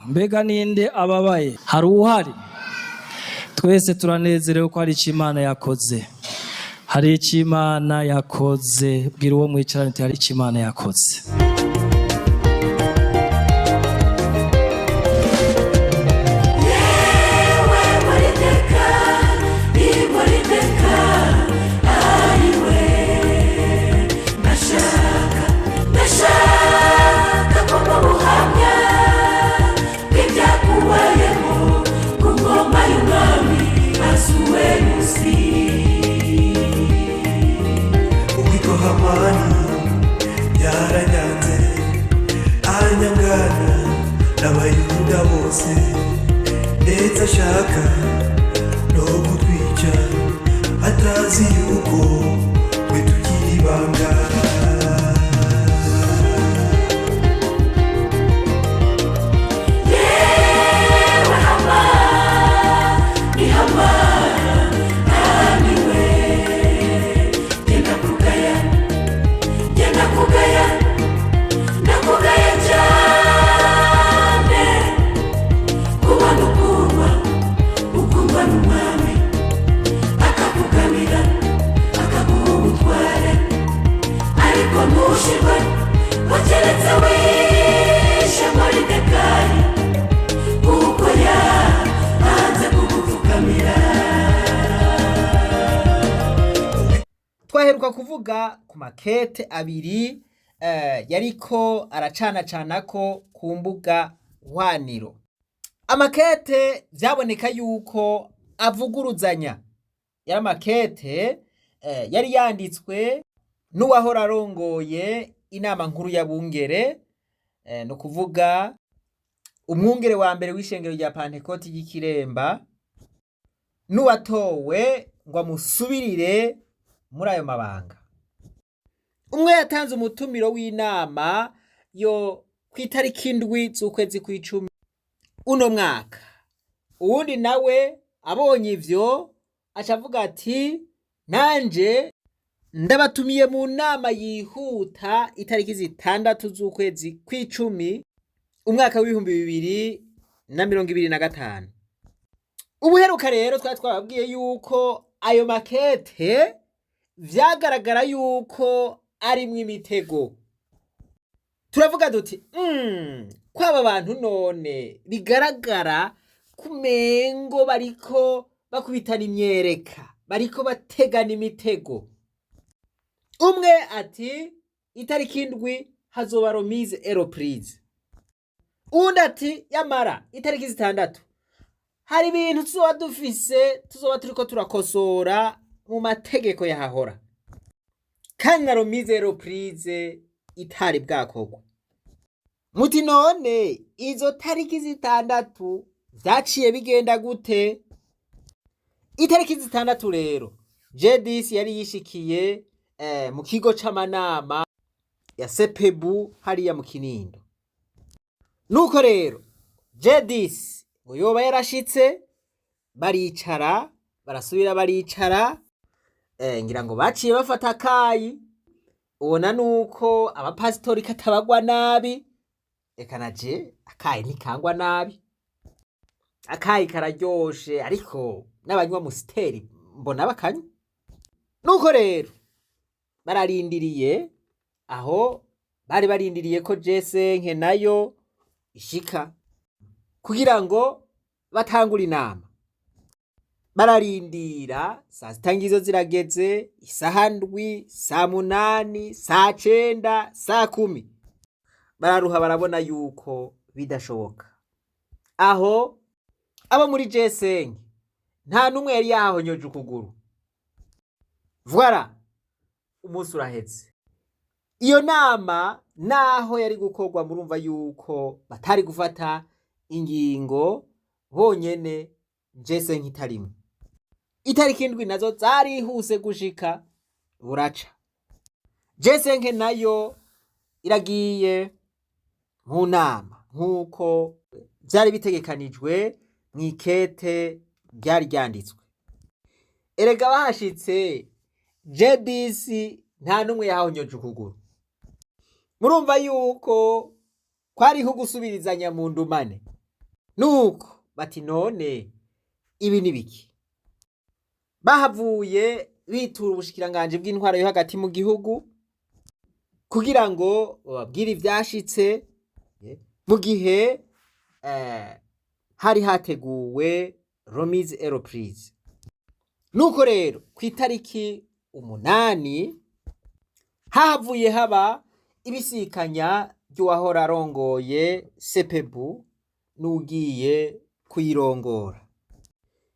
mbega ninde ababaye? Hari uhari? Twese turanezerewe ko hari icyo Imana yakoze. Hari icyo Imana yakoze. Bwira uwo mwicaranye uti hari icyo Imana yakoze. HAMANI yaranyanze anyangana n'abayuda bose ndetse ashaka no kutwica atazi yuko twe tugira ibanga. Yewe HAMANI HAMANI we nakugaya cyane kuba ukundwa n'umwami akakuganira akaguha ubutware ariko ntushirwe wakeretse wishe Moridekayi kuko yanze kugupfukamira. Twaheruka kuvuga ku makete abiri yariko aracanacana ko ku mbuga hwaniro. Amakete byaboneka yuko avuguruzanya. Yari amakete yari yanditswe n'uwahora arongoye inama nkuru y'abungere, no kuvuga umwungere wa mbere w'ishengero rya Pantekoti y'Ikiremba, n'uwatowe ngo amusubirire muri ayo mabanga. Umwe yatanze umutumiro w'inama yo kwitariki 7 z'ukwezi kw'icumi uno mwaka. Uwundi nawe abonye ivyo acavuga ati nanje ndabatumiye mu nama yihuta itariki 6 z'ukwezi kw'icumi umwaka w'2025. Ubuheruka rero twababwiye yuko ayo makete vyagaragara yuko arimwo imitego. Turavuga duti kwaba bantu none bigaragara kumengo bariko bakubitana imyereka, bariko bategana imitego. Umwe ati itariki 7 hazoba remise et reprise. Undi ati yamara itariki 6 hari ibintu tuzoba dufise tuzoba turiko turakosora mu mategeko yahahora, kandi na remise et reprise itari bwakorwa. Muti none izo tariki 6 zaciye bigenda gute? Itariki 6 rero J10 yari yishikiye mu kigo c'amanama ya Sepebu hariya mu Kinindo. Nuko rero J10 ngo yoba yarashitse, baricara barasubira baricara, ngira ngo baciye bafata akayi. Ubona nuko abapasitori katabagwa nabi, eka naje akayi ntikangwa nabi, akayi kararyoshe, ariko n'abanywa musiteri mbona bakanywa. Nuko rero bararindiriye, aho bari barindiriye ko J5 nayo ishika kugira ngo batangure inama. Bararindira, saa sita zirageze, isaha 7, saa 8, saa 9, saa 10. Bararuha, barabona yuko bidashoboka. Aho abo muri J5 nta numwe yari yahonyoje ukuguru. Voilà, umunsi uraheze. Iyo nama naho yari gukorwa, murumva yuko batari gufata ingingo bonyene J5 itarimwe. Itariki 7 nazo zarihuse gushika buraca. J5 nayo iragiye mu nama nkuko byari bitegekanijwe mwikete byari ryanditswe. Erega bahashitse J10 nta numwe yahonyoje ukuguru. Murumva yuko kwariho gusubirizanya mu ndumane. nuko bati none ibi ni biki? Bahavuye bitura ubushikiranganji bw'intwaro yo hagati mu gihugu kugira ngo bababwire ivyashitse mu gihe hari hateguwe remise et reprise. Nuko rero ku itariki 8 havuye haba ibisikanya ry'uwahora arongoye sepebu n'ugiye kuyirongora.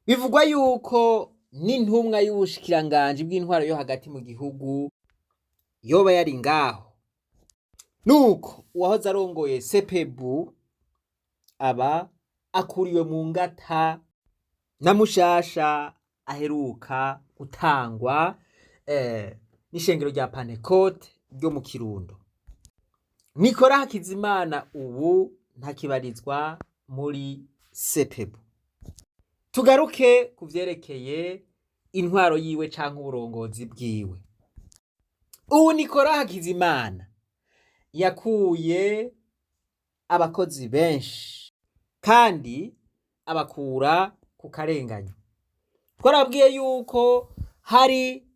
Bivugwa yuko n'intumwa y'ubushikiranganji bw'intwaro yo hagati mu gihugu yoba yari ngaho. Nuko uwahoze arongoye sepebu aba akuriwe mu ngata na mushasha aheruka gutangwa n'ishengero rya Pentecote ryo mu Kirundo. Nikora Hakizimana ubu ntakibarizwa muri sepebu. Tugaruke kuvyerekeye intwaro yiwe canke uburongozi bwiwe. Ubu Nikora Hakizimana yakuye abakozi benshi kandi abakura ku karenganyo. Twarabwiye yuko hari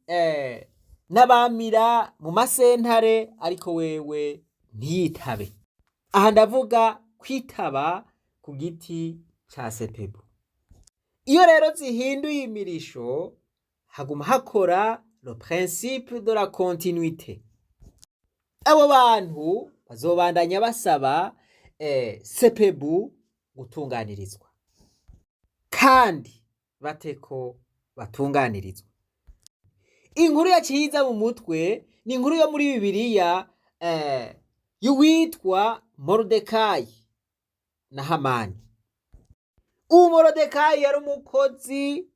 n'abamira mu masentare ariko wewe ntiyitabe. Aha ndavuga kwitaba ku giti ca sepebu. Iyo rero zihinduye imirisho haguma hakora le principe de la continuité. Abo bantu bazobandanya basaba sepebu gutunganirizwa kandi bateko batunganirizwa. Inkuru yaciza mu mutwe ni inkuru yo muri Bibiliya y'uwitwa Moridekayi na Hamani. Uwo Moridekayi yari umukozi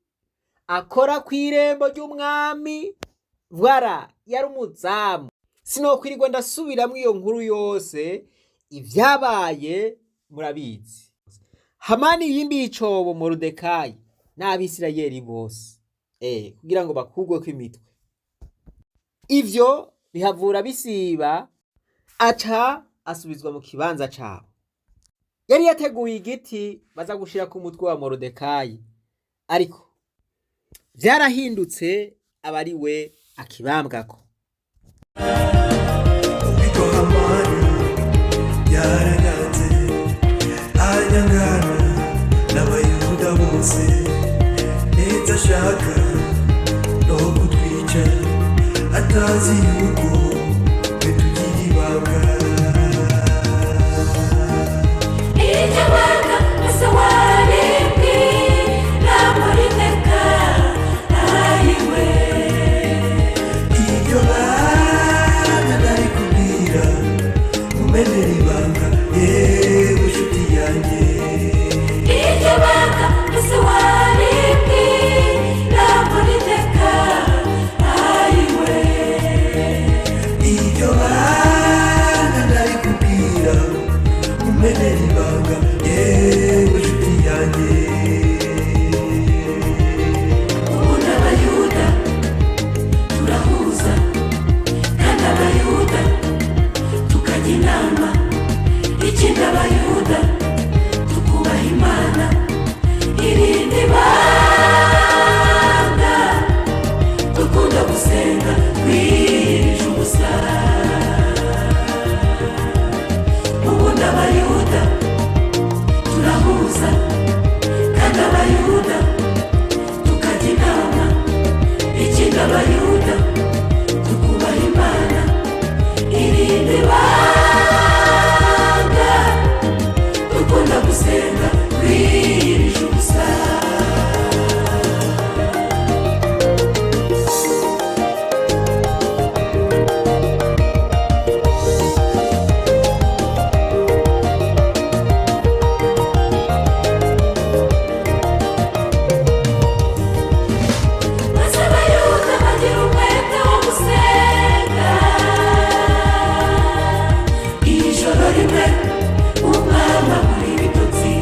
akora kw'irembo ry'umwami, voilà, yari umuzamu. Sinokwirirwa ndasubiramwo iyo nkuru yose, ivyabaye murabizi. Hamani yimbiye icobo Moridekayi n'Abisirayeli bose kugira ngo bakugweko imitwe. Ivyo bihavura bisiba, aca asubizwa mu kibanza cabo. Yari yateguye igiti baza gushira ku mutwe wa Moridekayi, ariko vyarahindutse aba ari we akibambwako. Ubwo Hamani yaragaze anyangana n'abayuda bose, ndetse ashaka no kutwica atazi yuko tugira ibanga. Iryo banga ese waribwi na Moridekayi ayiwe. Iryo banga nari kubwira mumenera ibanga yewe nshuti yanjye. Iryo banga ese waribwi na Moridekayi ayiwe. Iryo banga nari kubwira mumenera ibanga yewe nshuti yanjye. Ubu n'Abayuda turahuza kandi Abayuda tukajya inama. Ikindi Abayuda tukubaha Imana, irindi banga dukunda gusenga twirije ubusa. Ubu n'Abayuda turahuza kandi Abayuda tukajya inama. Ikindi Abayuda tukubaha Imana, irindi banga dukunda gusenga twirije ubusa. Maze Abayuda bagira umwete wo gusenga. Ijoro rimwe umwami abura ibitotsi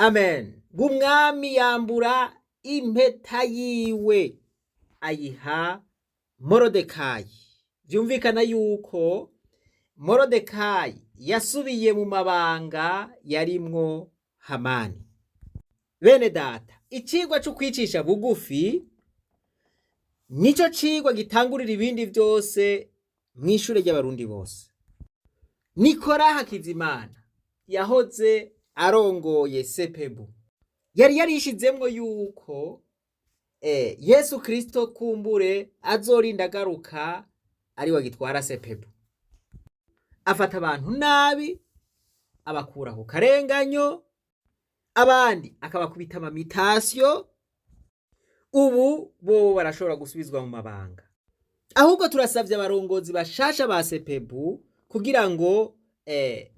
amen. Umwami yambura impeta yiwe ayiha Morodekayi. Byumvikana yuko Morodekayi yasubiye mu mabanga yarimwo Hamani. Bene data, icigwa cyo kwicisha bugufi nico cigwa gitangurira ibindi byose mw'ishure ry'abarundi bose. Nikora Hakizimana yahoze arongoye sepebu, yari yarishizemwo yuko Yesu Kristo kumbure azorinda agaruka ari we agitwara sepebu. Afata abantu nabi, abakura ku karenganyo, abandi akabakubita amamitasyo. Ubu bo barashobora gusubizwa mu mabanga. Ahubwo turasavye abarongozi bashasha ba sepebu kugira ngo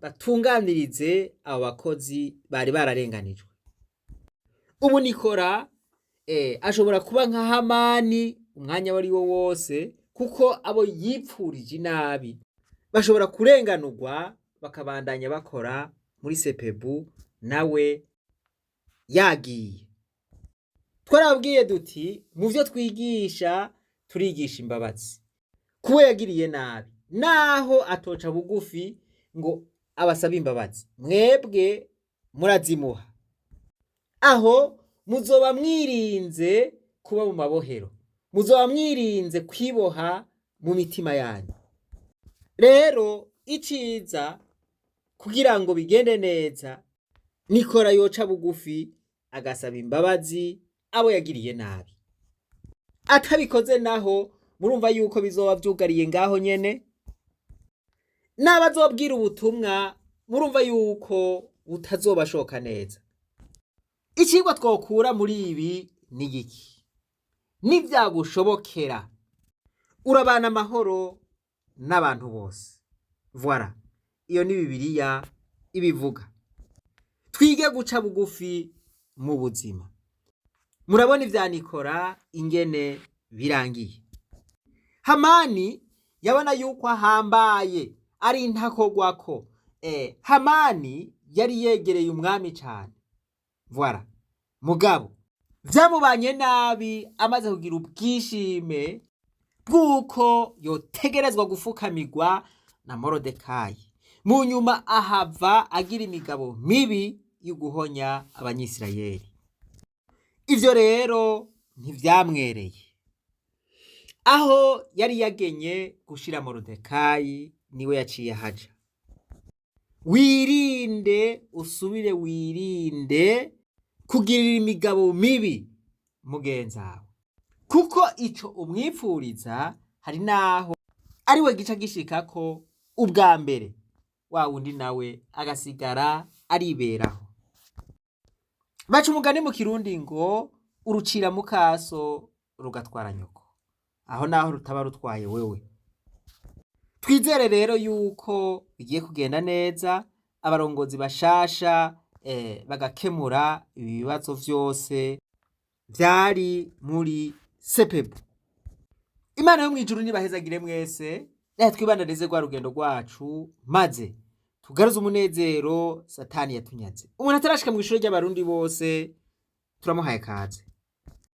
batunganirize abo bakozi bari bararenganijwe. Ubu Nikora ashobora kuba nka Hamani umwanya wari wo wose, kuko abo yipfurije inabi bashobora kurenganurwa bakabandanya bakora muri sepebu nawe yagiye. Twarabwiye duti mu byo twigisha turigisha imbabazi kuwe yagiriye nabi, naho atoca bugufi ngo abasabe imbabazi, mwebwe murazimuha. Aho muzoba mwirinze kuba mu mabohero, muzoba mwirinze kwiboha mu mitima yanyu. Rero iciza kugira ngo bigende neza, Nikora yoca bugufi agasaba imbabazi abo yagiriye nabi. Atabikoze naho murumva yuko bizoba vyugariye ngaho nyene, n'abazobwira ubutumwa murumva yuko butazobashoka neza. Icigwa twokura muri ibi ni iki? Nivyagushobokera urabana amahoro n'abantu bose. Voilà, iyo ni Bibiliya ibivuga. Twige guca bugufi mu buzima. Murabona ivya Nikora ingene birangiye. Hamani yabona yuko ahambaye ari intakogwako. Hamani yari yegereye umwami cyane. Voilà, mugabo vyamubanye nabi amaze kugira ubwishime bw'uko yotegerezwa gufukamirwa na Morodekayi. Mu nyuma ahava agira imigabo mibi yo guhonya abanyisirayeli. Ivyo rero ntivyamwereye. Aho yari yagenye gushira Morodekayi niwe yaciye haja. Wirinde, usubire wirinde kugirira imigabo mibi mugenzawe, kuko ico umwipfuriza hari naho ari we gica gishikako ubwa mbere, wa wundi nawe agasigara ariberaho. Baca umugani mu Kirundi ngo urucira mukaso rugatwara nyoko, aho naho rutaba rutwaye wewe. Twizere rero yuko bigiye kugenda neza, abarongozi bashasha bagakemura ibibazo vyose vyari muri sepebu. Imana yo mwijuru nibahezagire mwese, twibandanize rwa rugendo rwacu maze tugaruze umunezero Satani yatunyaze. Umuntu atarashika mu ishuri ry'abarundi bose turamuhaye kaze.